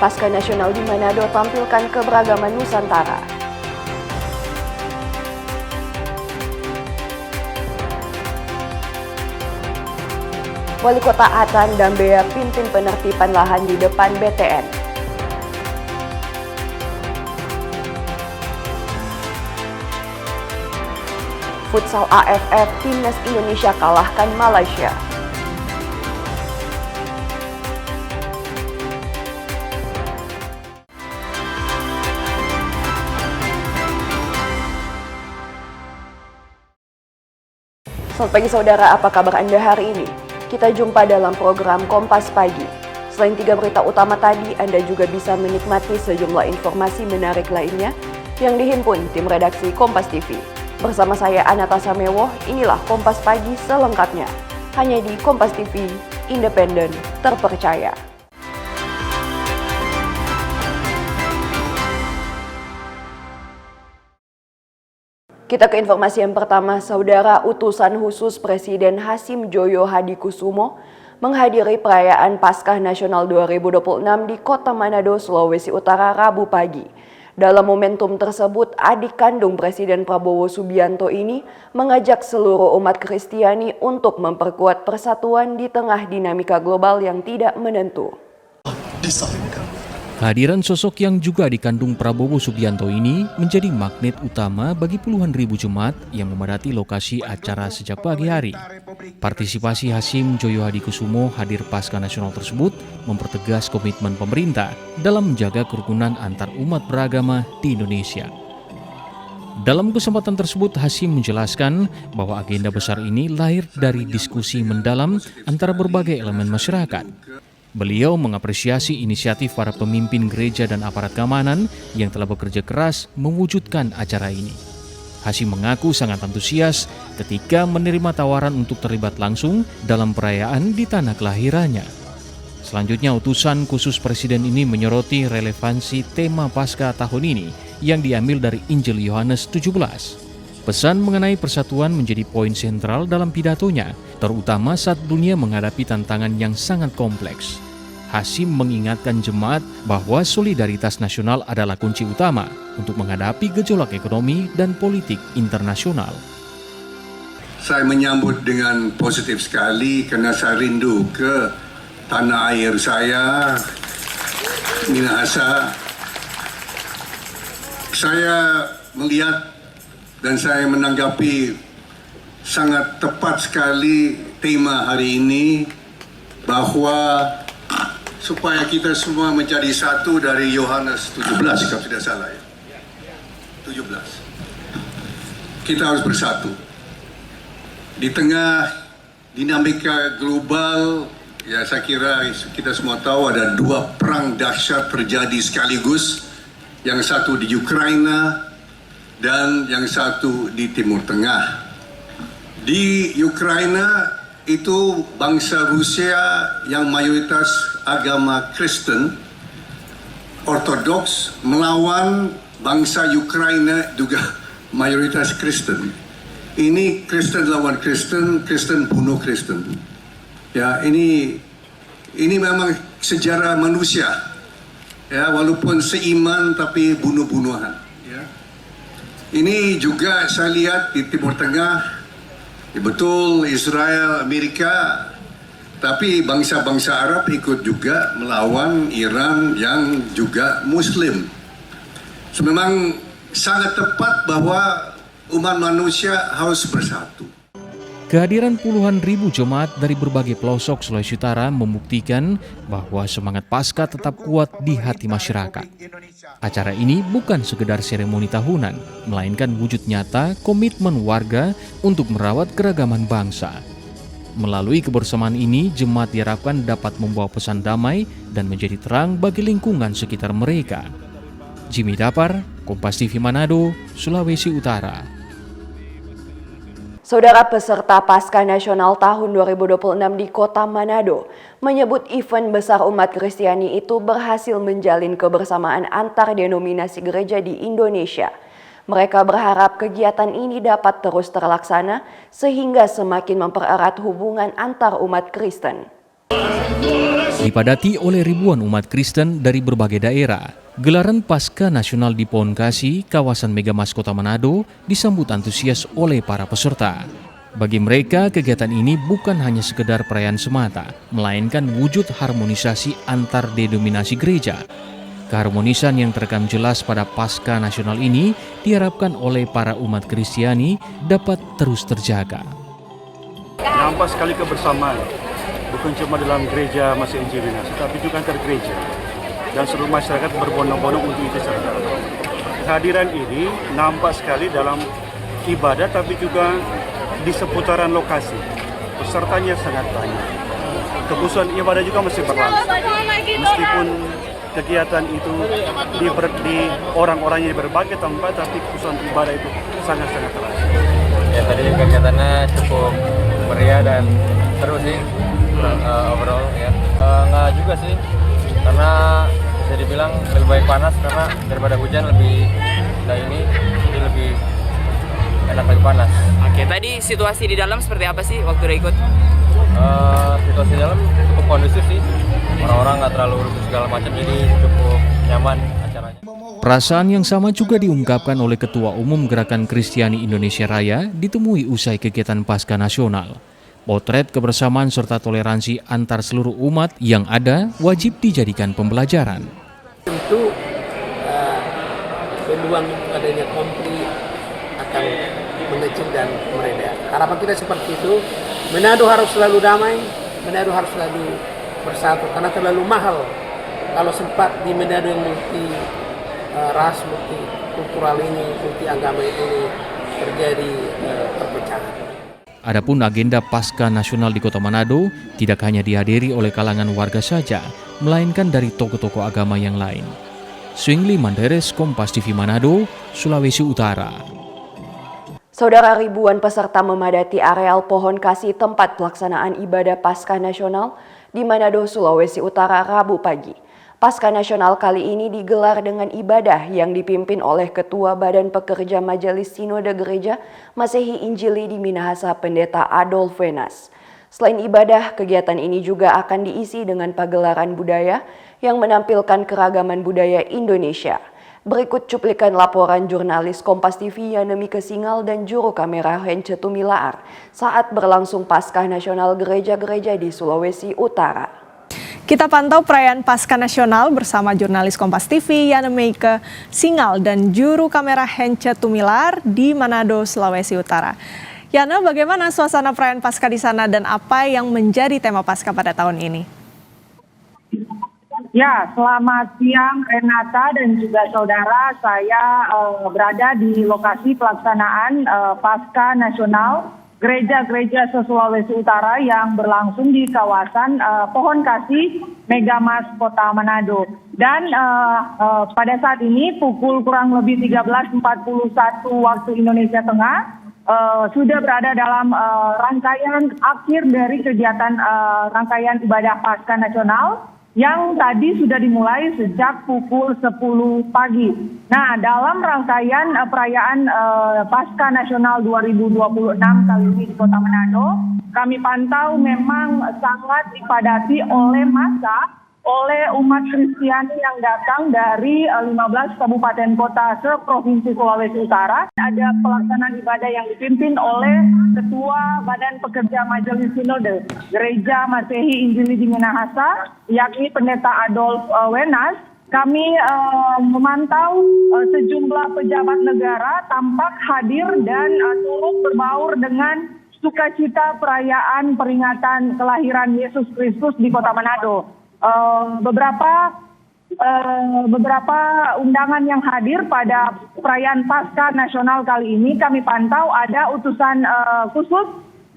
Pasca Nasional di Manado tampilkan keberagaman Nusantara. Wali Kota Atan dan Bea pimpin penertiban lahan di depan BTN. Futsal AFF Timnas Indonesia kalahkan Malaysia. Selamat pagi saudara, apa kabar Anda hari ini? Kita jumpa dalam program Kompas Pagi. Selain 3 berita utama tadi, Anda juga bisa menikmati sejumlah informasi menarik lainnya yang dihimpun tim redaksi Kompas TV. Bersama saya Anata Samewo, inilah Kompas Pagi selengkapnya. Hanya di Kompas TV, independen, terpercaya. Kita ke informasi yang pertama, saudara. Utusan khusus Presiden Hasim Joyo Hadikusumo menghadiri perayaan Paskah Nasional 2026 di Kota Manado, Sulawesi Utara, Rabu pagi. Dalam momentum tersebut, adik kandung Presiden Prabowo Subianto ini mengajak seluruh umat Kristiani untuk memperkuat persatuan di tengah dinamika global yang tidak menentu. Kehadiran sosok yang juga dikandung Prabowo Subianto ini menjadi magnet utama bagi puluhan ribu jemaat yang memadati lokasi acara sejak pagi hari. Partisipasi Hasim Joyo Hadikusumo hadir Pasca Nasional tersebut mempertegas komitmen pemerintah dalam menjaga kerukunan antar umat beragama di Indonesia. Dalam kesempatan tersebut, Hasim menjelaskan bahwa agenda besar ini lahir dari diskusi mendalam antara berbagai elemen masyarakat. Beliau mengapresiasi inisiatif para pemimpin gereja dan aparat keamanan yang telah bekerja keras mewujudkan acara ini. Hasim mengaku sangat antusias ketika menerima tawaran untuk terlibat langsung dalam perayaan di tanah kelahirannya. Selanjutnya, utusan khusus Presiden ini menyoroti relevansi tema Paskah tahun ini yang diambil dari Injil Yohanes 17. Pesan mengenai persatuan menjadi poin sentral dalam pidatonya, terutama saat dunia menghadapi tantangan yang sangat kompleks. Hasim mengingatkan jemaat bahwa solidaritas nasional adalah kunci utama untuk menghadapi gejolak ekonomi dan politik internasional. Saya menyambut dengan positif sekali karena saya rindu ke tanah air saya, Minahasa. Saya melihat dan saya menanggapi sangat tepat sekali tema hari ini, bahwa supaya kita semua menjadi satu dari Yohanes 17 kalau tidak salah ya. 17. Kita harus bersatu. Di tengah dinamika global, ya saya kira kita semua tahu ada 2 perang dahsyat terjadi sekaligus. Yang satu di Ukraina dan yang satu di Timur Tengah. Di Ukraina itu bangsa Rusia yang mayoritas agama Kristen, Ortodoks, melawan bangsa Ukraina juga mayoritas Kristen. Ini Kristen lawan Kristen, Kristen bunuh Kristen. Ya, ini memang sejarah manusia. Ya, walaupun seiman tapi bunuh-bunuhan. Ya. Ini juga saya lihat di Timur Tengah, ya betul Israel, Amerika, tapi bangsa-bangsa Arab ikut juga melawan Iran yang juga Muslim. So, memang sangat tepat bahwa umat manusia harus bersatu. Kehadiran puluhan ribu jemaat dari berbagai pelosok Sulawesi Utara membuktikan bahwa semangat Paskah tetap kuat di hati masyarakat. Acara ini bukan sekedar seremoni tahunan, melainkan wujud nyata komitmen warga untuk merawat keragaman bangsa. Melalui kebersamaan ini, jemaat diharapkan dapat membawa pesan damai dan menjadi terang bagi lingkungan sekitar mereka. Jimmy Dapar, Kompas TV Manado, Sulawesi Utara. Saudara, peserta Paskah Nasional tahun 2026 di Kota Manado menyebut event besar umat Kristiani itu berhasil menjalin kebersamaan antar denominasi gereja di Indonesia. Mereka berharap kegiatan ini dapat terus terlaksana sehingga semakin mempererat hubungan antar umat Kristen. Dipadati oleh ribuan umat Kristen dari berbagai daerah, gelaran Paskah Nasional di Pohon Kasih, kawasan Megamas Kota Manado, disambut antusias oleh para peserta. Bagi mereka, kegiatan ini bukan hanya sekedar perayaan semata, melainkan wujud harmonisasi antar denominasi gereja. Keharmonisan yang terekam jelas pada Paskah Nasional ini diharapkan oleh para umat Kristiani dapat terus terjaga. Nampak sekali kebersamaan, bukan cuma dalam gereja Masih Injil Minahasa, tapi juga antar gereja. Dan seluruh masyarakat berbondong-bondong untuk ikut serta. Kehadiran ini nampak sekali dalam ibadah, tapi juga di seputaran lokasi. Pesertanya sangat banyak. Keputusan ibadah juga masih berlangsung. Meskipun kegiatan itu di orang-orangnya di berbagai tempat, tapi keputusan ibadah itu sangat-sangat terasa. Ya, tadi kegiatannya cukup meriah dan seru sih overall ya. Nggak juga sih, karena bisa dibilang lebih baik panas karena daripada hujan lebih ini jadi lebih enak lagi panas. Oke, tadi situasi di dalam seperti apa sih waktu udah ikut? Situasi di dalam cukup kondusif sih, orang-orang nggak terlalu ribut segala macam, jadi cukup nyaman acaranya. Perasaan yang sama juga diungkapkan oleh Ketua Umum Gerakan Kristiani Indonesia Raya ditemui usai kegiatan Paskah Nasional. Potret kebersamaan serta toleransi antar seluruh umat yang ada wajib dijadikan pembelajaran. Tentu peluang adanya konflik akan mengecil dan mereda. Harapan kita seperti itu. Manado harus selalu damai, Manado harus selalu bersatu karena terlalu mahal kalau sempat di Manado yang multi ras, multi kultural ini, multi agama ini terjadi perpecahan. Adapun agenda Paskah Nasional di Kota Manado tidak hanya dihadiri oleh kalangan warga saja, melainkan dari tokoh-tokoh agama yang lain. Swingli Manderes, Kompas TV Manado, Sulawesi Utara. Saudara, ribuan peserta memadati areal Pohon Kasih tempat pelaksanaan ibadah Paskah Nasional di Manado, Sulawesi Utara, Rabu pagi. Paskah Nasional kali ini digelar dengan ibadah yang dipimpin oleh Ketua Badan Pekerja Majelis Sinode Gereja Masehi Injili di Minahasa, Pendeta Adolf Wenas. Selain ibadah, kegiatan ini juga akan diisi dengan pagelaran budaya yang menampilkan keragaman budaya Indonesia. Berikut cuplikan laporan jurnalis Kompas TV Yanemi Kesingal dan juru kamera Hence Tumilaar saat berlangsung Paskah Nasional gereja-gereja di Sulawesi Utara. Kita pantau perayaan Paskah Nasional bersama jurnalis Kompas TV Yanemi Kesingal dan juru kamera Hence Tumilaar di Manado, Sulawesi Utara. Yana, bagaimana suasana perayaan Paskah di sana dan apa yang menjadi tema Paskah pada tahun ini? Ya, selamat siang Renata dan juga saudara. Saya berada di lokasi pelaksanaan Paskah Nasional gereja-gereja se-Sulawesi Utara yang berlangsung di kawasan Pohon Kasih, Megamas Kota Manado. Dan pada saat ini pukul kurang lebih 13.41 waktu Indonesia Tengah, sudah berada dalam rangkaian akhir dari kegiatan rangkaian ibadah Paskah Nasional yang tadi sudah dimulai sejak pukul 10 pagi. Nah, dalam rangkaian perayaan Paskah Nasional 2026 kali ini di Kota Manado, kami pantau memang sangat dipadati oleh massa, oleh umat Kristiani yang datang dari 15 kabupaten kota se-Provinsi Sulawesi Utara. Ada pelaksanaan ibadah yang dipimpin oleh Ketua Badan Pekerja Majelis Sinode Gereja Masehi Injili di Minahasa, yakni Pendeta Adolf Wenas. Kami memantau sejumlah pejabat negara tampak hadir dan turut berbaur dengan sukacita perayaan peringatan kelahiran Yesus Kristus di Kota Manado. Beberapa undangan yang hadir pada perayaan Paskah Nasional kali ini kami pantau ada utusan khusus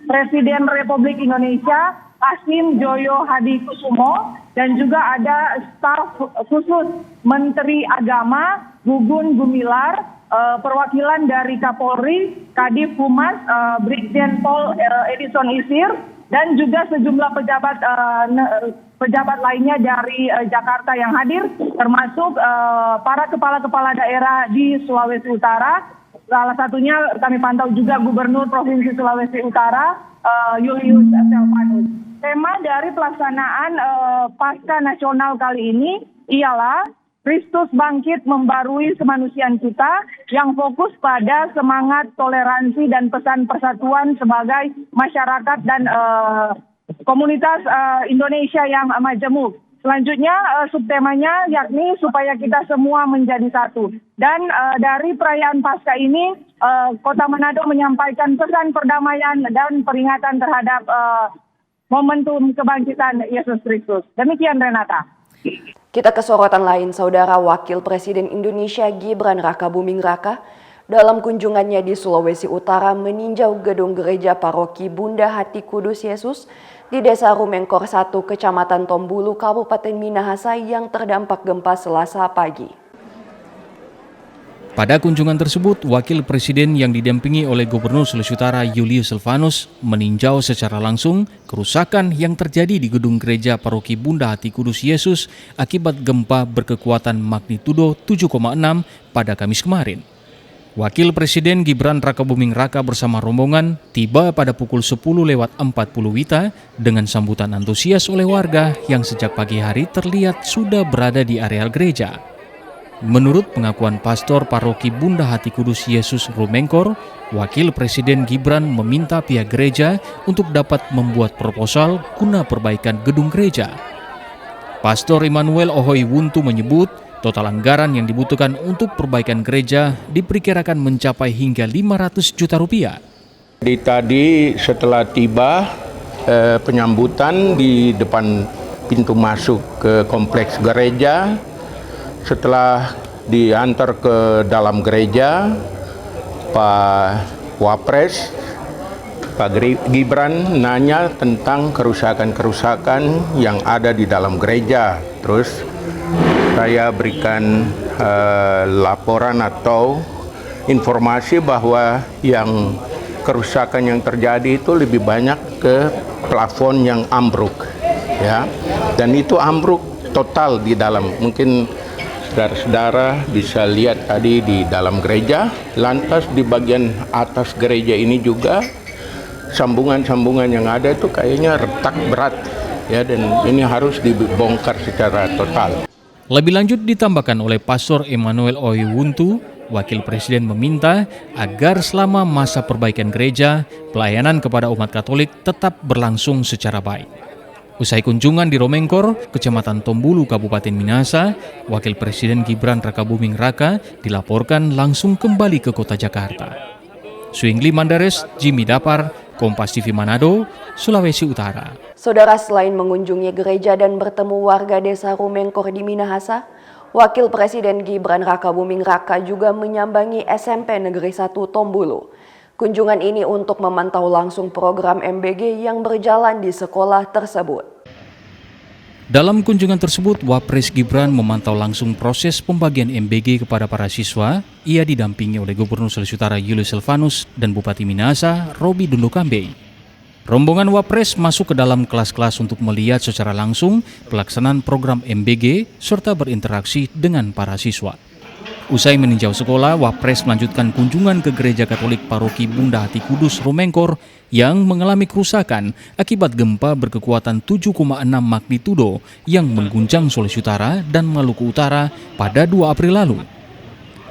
Presiden Republik Indonesia Hasim Joyo Hadikusumo dan juga ada staf khusus Menteri Agama Gugun Gumilar, perwakilan dari Kapolri, Kadif Humas Brigjen Pol Edison Isir, dan juga sejumlah pejabat lainnya dari Jakarta yang hadir, termasuk para kepala-kepala daerah di Sulawesi Utara, Salah satunya kami pantau juga Gubernur Provinsi Sulawesi Utara, Julius Selvanus. Tema dari pelaksanaan Pasca Nasional kali ini ialah Kristus bangkit membarui kemanusiaan kita yang fokus pada semangat toleransi dan pesan persatuan sebagai masyarakat dan komunitas Indonesia yang majemuk. Selanjutnya subtemanya yakni supaya kita semua menjadi satu. Dan dari perayaan Paskah ini Kota Manado menyampaikan pesan perdamaian dan peringatan terhadap momentum kebangkitan Yesus Kristus. Demikian Renata. Kita ke sorotan lain, Saudara. Wakil Presiden Indonesia Gibran Rakabuming Raka dalam kunjungannya di Sulawesi Utara meninjau gedung gereja paroki Bunda Hati Kudus Yesus di Desa Rumengkor 1, Kecamatan Tombulu, Kabupaten Minahasa yang terdampak gempa Selasa pagi. Pada kunjungan tersebut, Wakil Presiden yang didampingi oleh Gubernur Sulawesi Utara Julius Selvanus meninjau secara langsung kerusakan yang terjadi di gedung gereja paroki Bunda Hati Kudus Yesus akibat gempa berkekuatan magnitudo 7,6 pada Kamis kemarin. Wakil Presiden Gibran Rakabuming Raka bersama rombongan tiba pada pukul 10:40 WITA dengan sambutan antusias oleh warga yang sejak pagi hari terlihat sudah berada di areal gereja. Menurut pengakuan pastor paroki Bunda Hati Kudus Yesus Rumengkor, Wakil Presiden Gibran meminta pihak gereja untuk dapat membuat proposal guna perbaikan gedung gereja. Pastor Emmanuel Ohoy Wuntu menyebut total anggaran yang dibutuhkan untuk perbaikan gereja diperkirakan mencapai hingga 500 juta rupiah. Tadi setelah tiba penyambutan di depan pintu masuk ke kompleks gereja, setelah diantar ke dalam gereja, Pak Wapres, Pak Gibran nanya tentang kerusakan-kerusakan yang ada di dalam gereja. Terus saya berikan laporan atau informasi bahwa yang kerusakan yang terjadi itu lebih banyak ke plafon yang ambruk, ya, dan itu ambruk total di dalam. Mungkin saudara-saudara bisa lihat tadi di dalam gereja, lantas di bagian atas gereja ini juga sambungan-sambungan yang ada itu kayaknya retak berat, ya, dan ini harus dibongkar secara total. Lebih lanjut ditambahkan oleh Pastor Emmanuel Oywuntu, Wakil Presiden meminta agar selama masa perbaikan gereja, pelayanan kepada umat Katolik tetap berlangsung secara baik. Usai kunjungan di Rumengkor, Kecamatan Tombulu, Kabupaten Minahasa, Wakil Presiden Gibran Rakabuming Raka dilaporkan langsung kembali ke kota Jakarta. Suingli Mandares, Jimmy Dapar, Kompas TV Manado, Sulawesi Utara. Saudara, selain mengunjungi gereja dan bertemu warga desa Rumengkor di Minahasa, Wakil Presiden Gibran Rakabuming Raka juga menyambangi SMP Negeri 1 Tombulu. Kunjungan ini untuk memantau langsung program MBG yang berjalan di sekolah tersebut. Dalam kunjungan tersebut, Wapres Gibran memantau langsung proses pembagian MBG kepada para siswa. Ia didampingi oleh Gubernur Sulawesi Utara Julius Selvanus dan Bupati Minahasa Robi Dunlukambei. Rombongan Wapres masuk ke dalam kelas-kelas untuk melihat secara langsung pelaksanaan program MBG serta berinteraksi dengan para siswa. Usai meninjau sekolah, Wapres melanjutkan kunjungan ke Gereja Katolik Paroki Bunda Hati Kudus Rumengkor yang mengalami kerusakan akibat gempa berkekuatan 7,6 magnitudo yang mengguncang Sulawesi Utara dan Maluku Utara pada 2 April lalu.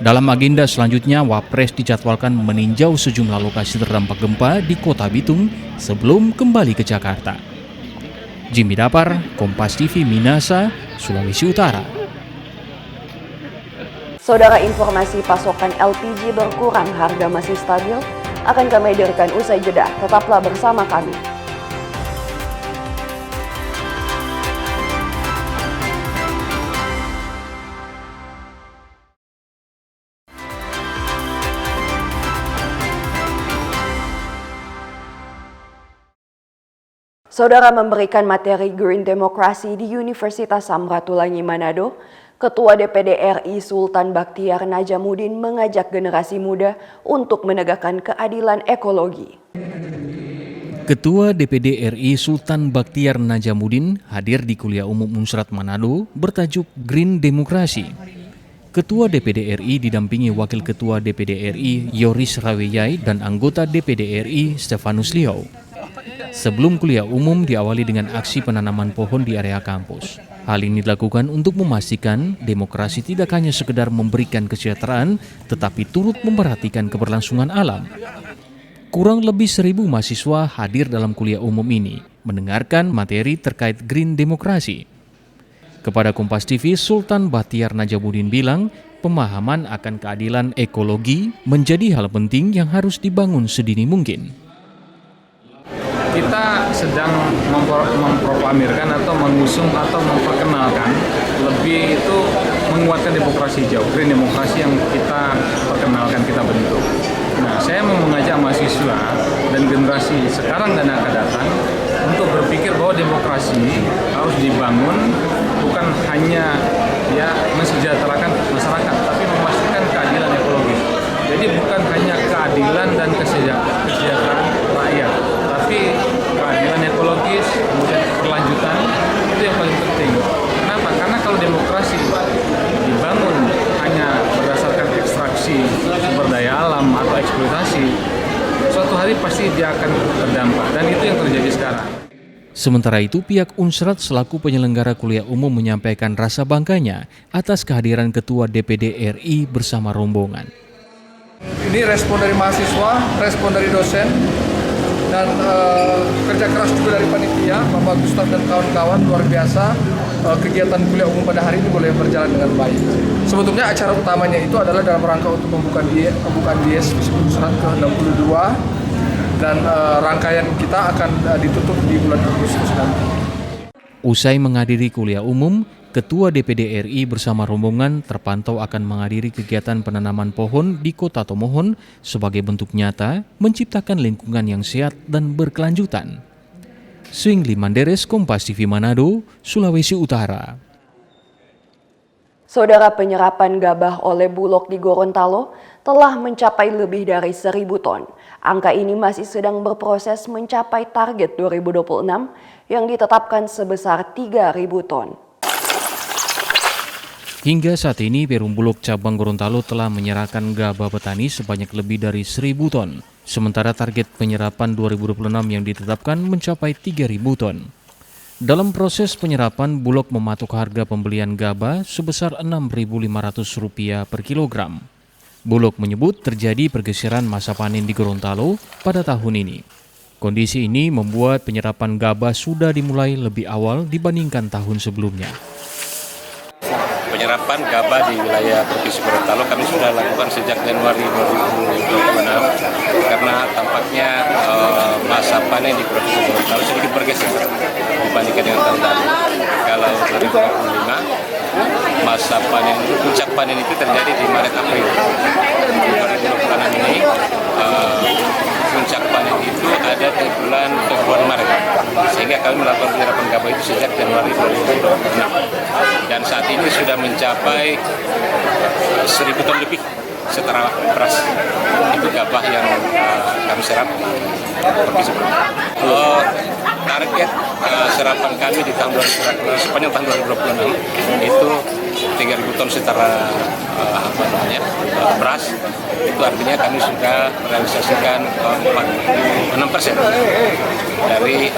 Dalam agenda selanjutnya, Wapres dijadwalkan meninjau sejumlah lokasi terdampak gempa di Kota Bitung sebelum kembali ke Jakarta. Jimmy Dapar, Kompas TV Minahasa, Sulawesi Utara. Saudara, informasi pasokan LPG berkurang, harga masih stabil, akan kami hadirkan usai jeda. Tetaplah bersama kami. Saudara, memberikan materi Green Demokrasi di Universitas Samratulangi Manado, Ketua DPD RI Sultan Baktiar Najamuddin mengajak generasi muda untuk menegakkan keadilan ekologi. Ketua DPD RI Sultan Baktiar Najamuddin hadir di Kuliah Umum Unsrat Manado bertajuk Green Demokrasi. Ketua DPD RI didampingi Wakil Ketua DPD RI Yoris Raweyai dan anggota DPD RI Stefanus Liau. Sebelum kuliah umum diawali dengan aksi penanaman pohon di area kampus. Hal ini dilakukan untuk memastikan demokrasi tidak hanya sekedar memberikan kesejahteraan, tetapi turut memperhatikan keberlangsungan alam. Kurang lebih 1.000 mahasiswa hadir dalam kuliah umum ini, mendengarkan materi terkait green demokrasi. Kepada Kompas TV, Sultan Bahtiar Najamuddin bilang, pemahaman akan keadilan ekologi menjadi hal penting yang harus dibangun sedini mungkin. Kita sedang memproklamirkan atau mengusung atau memperkenalkan lebih itu menguatkan demokrasi hijau, green demokrasi yang kita perkenalkan, kita bentuk. Nah, saya mau mengajak mahasiswa dan generasi sekarang dan akan datang untuk berpikir bahwa demokrasi harus dibangun bukan hanya mensejahterakan masyarakat, tapi memastikan keadilan ekologis. Jadi bukan hanya keadilan dan kesejahteraan rakyat, tapi keadilan ekologis, kemudian keberlanjutan, itu yang paling penting. Kenapa? Karena kalau demokrasi dibangun hanya berdasarkan ekstraksi sumber daya alam atau eksploitasi, suatu hari pasti dia akan terdampak, dan itu yang terjadi sekarang. Sementara itu, pihak Unsrat selaku penyelenggara kuliah umum menyampaikan rasa bangganya atas kehadiran Ketua DPD RI bersama rombongan. Ini respon dari mahasiswa, respon dari dosen, dan kerja keras juga dari panitia, Bapak Gustaf dan kawan-kawan, luar biasa. Kegiatan kuliah umum pada hari ini boleh berjalan dengan baik. Sebetulnya acara utamanya itu adalah dalam rangka untuk pembukaan dies Unsrat ke-62, dan rangkaian kita akan ditutup di bulan Agustus nanti. Usai menghadiri kuliah umum, Ketua DPD RI bersama rombongan terpantau akan menghadiri kegiatan penanaman pohon di Kota Tomohon sebagai bentuk nyata menciptakan lingkungan yang sehat dan berkelanjutan. Swingli Manderes, Kompas TV Manado, Sulawesi Utara. Saudara, penyerapan gabah oleh Bulog di Gorontalo telah mencapai lebih dari 1.000 ton. Angka ini masih sedang berproses mencapai target 2026 yang ditetapkan sebesar 3.000 ton. Hingga saat ini, Perum Bulog Cabang Gorontalo telah menyerahkan gabah petani sebanyak lebih dari 1.000 ton. Sementara target penyerapan 2026 yang ditetapkan mencapai 3.000 ton. Dalam proses penyerapan, Bulog mematok harga pembelian gabah sebesar Rp6.500 per kilogram. Bulog menyebut terjadi pergeseran masa panen di Gorontalo pada tahun ini. Kondisi ini membuat penyerapan gabah sudah dimulai lebih awal dibandingkan tahun sebelumnya. Penyerapan gabah di wilayah Provinsi Gorontalo kami sudah lakukan sejak Januari 2026 karena tampaknya masa panen di Provinsi Gorontalo sedikit bergeser dibandingkan dengan tahun lalu. Kalau 2025 masa panen, puncak panen itu terjadi di Maret April. Di 2026 ini puncak panen itu ada di bulan Februari Maret, sehingga kami melakukan penyerapan gabah itu sejak Januari 2026 dan saat ini sudah mencapai 1.000 ton lebih setara beras. Itu gabah yang kami serap. Target serapan kami di tahun 2026, sepanjang tahun 2026 itu 3.000 ton setara beras. Itu artinya kami sudah merealisasikan 46% dari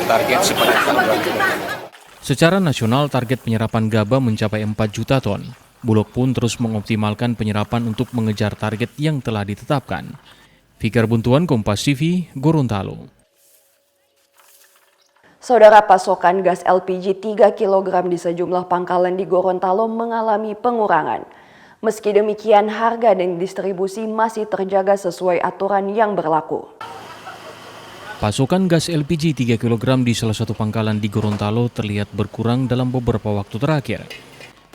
target sepanjang tahun 2026. Secara nasional, target penyerapan gabah mencapai 4 juta ton. Bulog pun terus mengoptimalkan penyerapan untuk mengejar target yang telah ditetapkan. Fikar Buntuan, Kompas TV, Gorontalo. Saudara, pasokan gas LPG 3 kg di sejumlah pangkalan di Gorontalo mengalami pengurangan. Meski demikian, harga dan distribusi masih terjaga sesuai aturan yang berlaku. Pasokan gas LPG 3 kg di salah satu pangkalan di Gorontalo terlihat berkurang dalam beberapa waktu terakhir.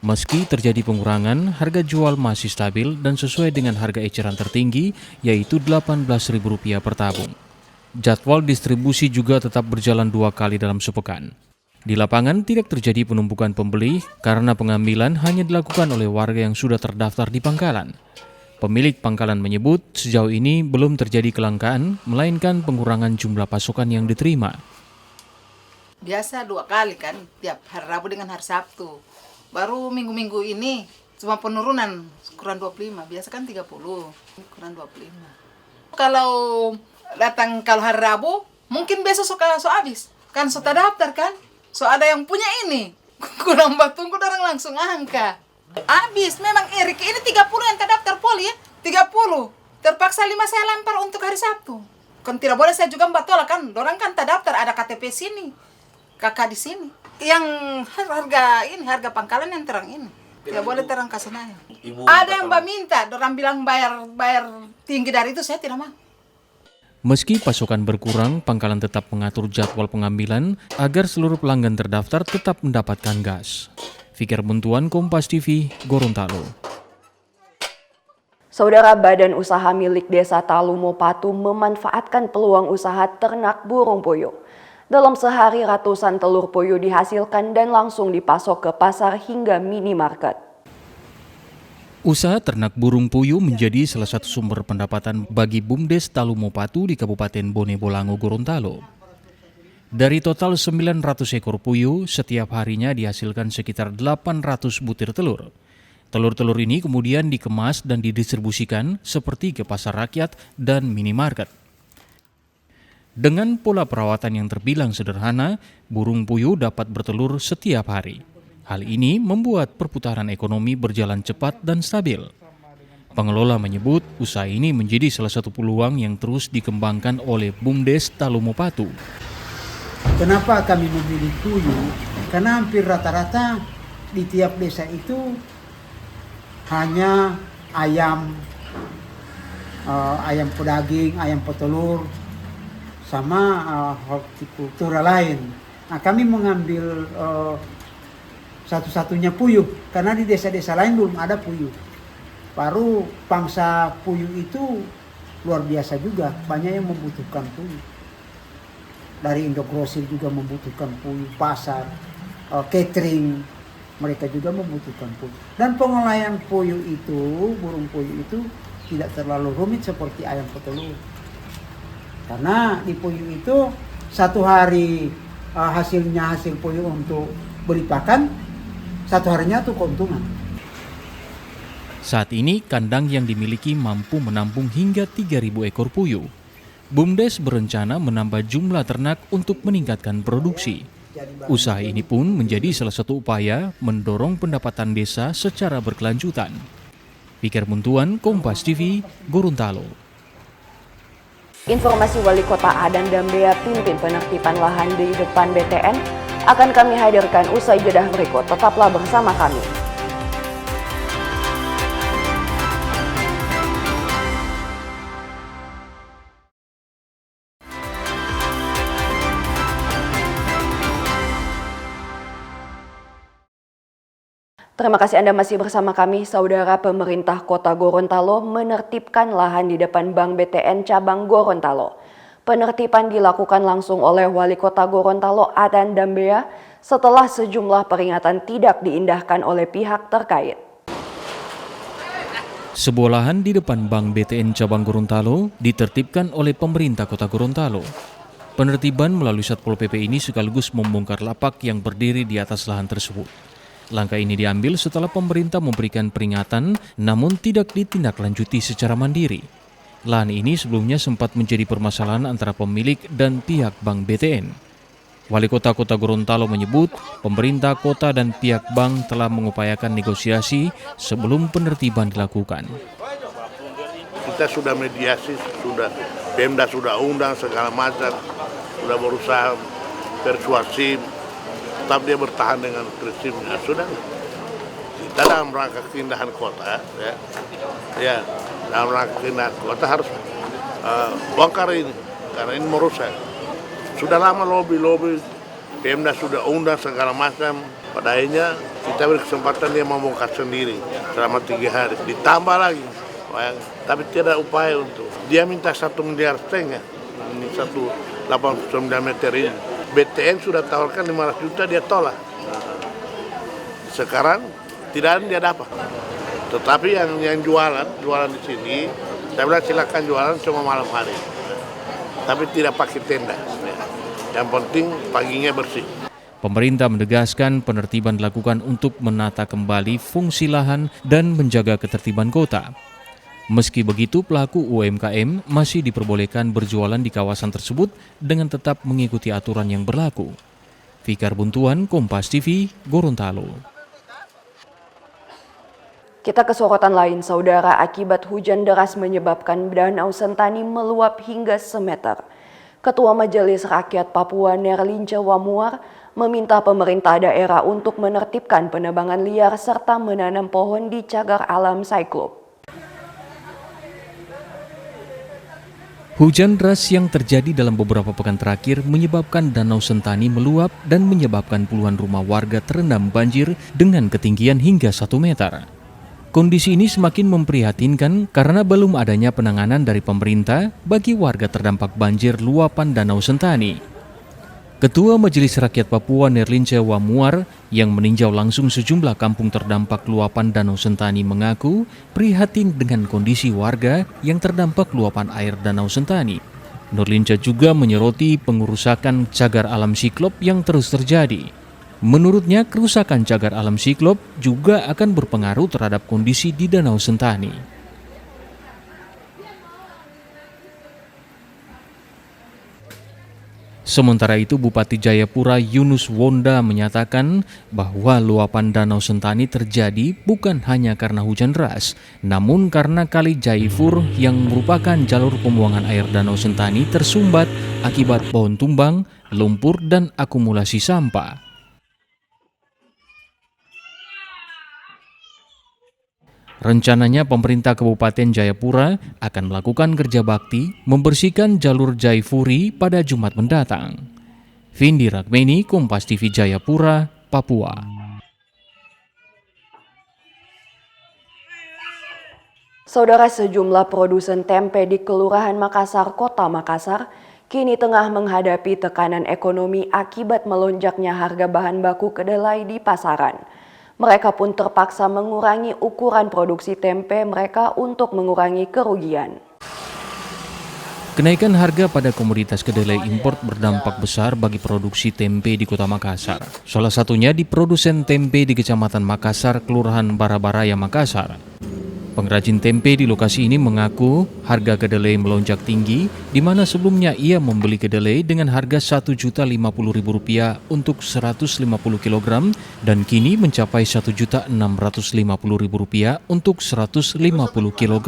Meski terjadi pengurangan, harga jual masih stabil dan sesuai dengan harga eceran tertinggi, yaitu Rp18.000 per tabung. Jadwal distribusi juga tetap berjalan 2 kali dalam sepekan. Di lapangan tidak terjadi penumpukan pembeli karena pengambilan hanya dilakukan oleh warga yang sudah terdaftar di pangkalan. Pemilik pangkalan menyebut sejauh ini belum terjadi kelangkaan, melainkan pengurangan jumlah pasokan yang diterima. Biasa 2 kali kan, tiap hari Rabu dengan hari Sabtu. Baru minggu-minggu ini Cuma penurunan kurang 25, biasa kan 30, kurang 25. Kalau datang kalau hari Rabu, mungkin besok so habis. Kan so terdaftar kan? So ada yang punya ini. Kurang tunggu orang langsung angka. Habis, memang Erik ini 30 yang terdaftar poli ya, 30. Terpaksa 5 saya lempar untuk hari Sabtu. Kan tidak boleh saya juga tolak kan, orang kan terdaftar ada KTP sini, kakak di sini. Yang harga pangkalan yang terang ini. Tidak boleh terang kasih nanya. Ada yang minta, orang bilang bayar tinggi dari itu, saya tidak mau. Meski pasokan berkurang, Pangkalan tetap mengatur jadwal pengambilan agar seluruh pelanggan terdaftar tetap mendapatkan gas. Fikir Buntuan, Kompas TV, Gorontalo. Saudara, Badan Usaha milik Desa Talumo Patu memanfaatkan peluang usaha ternak burung puyuh. Dalam sehari ratusan telur puyuh dihasilkan dan langsung dipasok ke pasar hingga minimarket. Usaha ternak burung puyuh menjadi salah satu sumber pendapatan bagi BUMDes Talumo Patu di Kabupaten Bone Bolango, Gorontalo. Dari total 900 ekor puyuh, setiap harinya dihasilkan sekitar 800 butir telur. Telur-telur ini kemudian dikemas dan didistribusikan seperti ke pasar rakyat dan minimarket. Dengan pola perawatan yang terbilang sederhana, burung puyuh dapat bertelur setiap hari. Hal ini membuat perputaran ekonomi berjalan cepat dan stabil. Pengelola menyebut usaha ini menjadi salah satu peluang yang terus dikembangkan oleh BUMDes Talumo Patu. Kenapa kami memilih puyuh? Karena hampir rata-rata di tiap desa itu hanya ayam pedaging, ayam petelur, sama hortikultura lain. Nah, kami mengambil satu-satunya puyuh, karena di desa-desa lain belum ada puyuh. Baru pangsa puyuh itu luar biasa juga, banyak yang membutuhkan puyuh. Dari Indogrosir juga membutuhkan puyuh, pasar, catering, mereka juga membutuhkan puyuh. Dan pengolahan puyuh itu, burung puyuh itu tidak terlalu rumit seperti ayam petelur. Karena di puyuh itu satu hari hasil puyuh untuk beli pakan, satu harinya itu keuntungan. Saat ini kandang yang dimiliki mampu menampung hingga 3.000 ekor puyuh. BUMDes berencana menambah jumlah ternak untuk meningkatkan produksi. Usaha ini pun menjadi salah satu upaya mendorong pendapatan desa secara berkelanjutan. Fikir Buntuan, Kompas TV, Gorontalo. Informasi Wali Kota Adan Dambea pimpin penertiban lahan di depan BTN akan kami hadirkan usai jeda berikut. Tetaplah bersama kami. Terima kasih Anda masih bersama kami. Saudara, pemerintah Kota Gorontalo menertibkan lahan di depan Bank BTN cabang Gorontalo. Penertiban dilakukan langsung oleh Wali Kota Gorontalo Adan Dambea setelah sejumlah peringatan tidak diindahkan oleh pihak terkait. Sebuah lahan di depan Bank BTN cabang Gorontalo ditertibkan oleh pemerintah Kota Gorontalo. Penertiban melalui Satpol PP ini sekaligus membongkar lapak yang berdiri di atas lahan tersebut. Langkah ini diambil setelah pemerintah memberikan peringatan namun tidak ditindaklanjuti secara mandiri. Lahan ini sebelumnya sempat menjadi permasalahan antara pemilik dan pihak Bank BTN. Wali Kota Gorontalo menyebut pemerintah kota dan pihak bank telah mengupayakan negosiasi sebelum penertiban dilakukan. Kita sudah mediasi, sudah Pemda sudah undang segala macam, sudah berusaha persuasif, tetap dia bertahan dengan prinsipnya. Sudah kita dalam rangka keindahan kota, ya dalam rangka keindahan kota harus bongkar ini karena ini merusak. Sudah lama lobby Pemda sudah undang segala macam. Pada akhirnya kita beri kesempatan dia membongkar sendiri selama 3 hari. Ditambah lagi, tapi tidak upaya untuk dia minta 1,5 miliar ini 189 meter ini. BTN sudah tawarkan 500 juta, dia tolak. Sekarang tidak ada, dia dapat. Tetapi yang jualan di sini, saya bilang silakan jualan cuma malam hari. Tapi tidak pakai tenda. Yang penting paginya bersih. Pemerintah menegaskan penertiban dilakukan untuk menata kembali fungsi lahan dan menjaga ketertiban kota. Meski begitu, pelaku UMKM masih diperbolehkan berjualan di kawasan tersebut dengan tetap mengikuti aturan yang berlaku. Fikar Buntuan, Kompas TV, Gorontalo. Kita ke sorotan lain, saudara. Akibat hujan deras menyebabkan Danau Sentani meluap hingga semeter. Ketua Majelis Rakyat Papua Nerlince Wamuar meminta pemerintah daerah untuk menertibkan penebangan liar serta menanam pohon di cagar alam Cyclop. Hujan deras yang terjadi dalam beberapa pekan terakhir menyebabkan Danau Sentani meluap dan menyebabkan puluhan rumah warga terendam banjir dengan ketinggian hingga 1 meter. Kondisi ini semakin memprihatinkan karena belum adanya penanganan dari pemerintah bagi warga terdampak banjir luapan Danau Sentani. Ketua Majelis Rakyat Papua Nerlince Wamuar yang meninjau langsung sejumlah kampung terdampak luapan Danau Sentani mengaku prihatin dengan kondisi warga yang terdampak luapan air Danau Sentani. Nerlince juga menyoroti pengerusakan cagar alam Cyclop yang terus terjadi. Menurutnya, kerusakan cagar alam Cyclop juga akan berpengaruh terhadap kondisi di Danau Sentani. Sementara itu, Bupati Jayapura Yunus Wonda menyatakan bahwa luapan Danau Sentani terjadi bukan hanya karena hujan deras, namun karena Kali Jaifur yang merupakan jalur pembuangan air Danau Sentani tersumbat akibat pohon tumbang, lumpur, dan akumulasi sampah. Rencananya pemerintah Kabupaten Jayapura akan melakukan kerja bakti membersihkan jalur Jaifuri pada Jumat mendatang. Vindi Ragmeni, Kompas TV Jayapura, Papua. Saudara, sejumlah produsen tempe di Kelurahan Makassar, Kota Makassar, kini tengah menghadapi tekanan ekonomi akibat melonjaknya harga bahan baku kedelai di pasaran. Mereka pun terpaksa mengurangi ukuran produksi tempe mereka untuk mengurangi kerugian. Kenaikan harga pada komoditas kedelai impor berdampak besar bagi produksi tempe di Kota Makassar. Salah satunya di produsen tempe di Kecamatan Makassar, Kelurahan Barabaraya, Makassar. Pengrajin tempe di lokasi ini mengaku harga kedelai melonjak tinggi, di mana sebelumnya ia membeli kedelai dengan harga Rp1.050.000 untuk 150 kg dan kini mencapai Rp1.650.000 untuk 150 kg.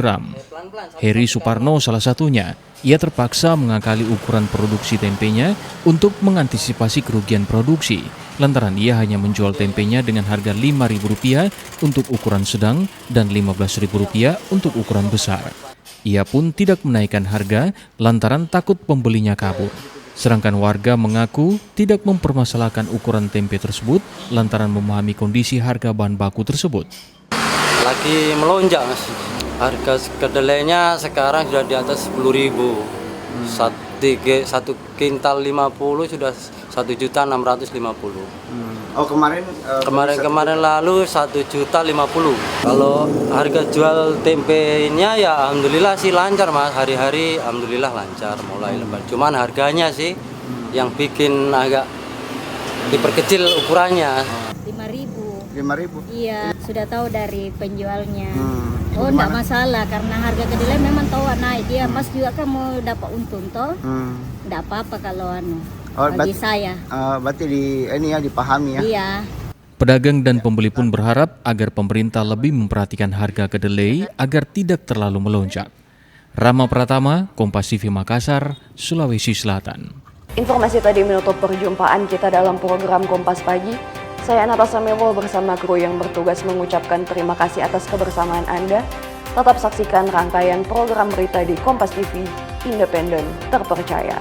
Heri Suparno salah satunya. Ia terpaksa mengakali ukuran produksi tempenya untuk mengantisipasi kerugian produksi, lantaran ia hanya menjual tempenya dengan harga Rp5.000 untuk ukuran sedang dan Rp15.000 untuk ukuran besar. Ia pun tidak menaikkan harga lantaran takut pembelinya kabur. Sedangkan warga mengaku tidak mempermasalahkan ukuran tempe tersebut lantaran memahami kondisi harga bahan baku tersebut. Lagi melonjak, Mas. Harga kedelainya sekarang sudah di atas 10.000. Satu kintal 50 sudah 1.650.000. Oh, kemarin lalu 1.050.000. Kalau harga jual tempenya ya alhamdulillah sih lancar, Mas. Hari-hari alhamdulillah lancar mulai lebar. Cuman harganya sih yang bikin agak diperkecil ukurannya. 5.000. Iya, sudah tahu dari penjualnya. Oh, enggak masalah karena harga kedelai memang tahu naik. Dia Mas juga kan mau dapat untung toh. Enggak apa-apa kalau bagi saya. Berarti dipahami ya. Iya. Pedagang dan pembeli pun berharap agar pemerintah lebih memperhatikan harga kedelai agar tidak terlalu melonjak. Rama Pratama, Kompas TV Makassar, Sulawesi Selatan. Informasi tadi menutup perjumpaan kita dalam program Kompas Pagi. Saya Natasha Mewo bersama kru yang bertugas mengucapkan terima kasih atas kebersamaan Anda. Tetap saksikan rangkaian program berita di Kompas TV, independen, terpercaya.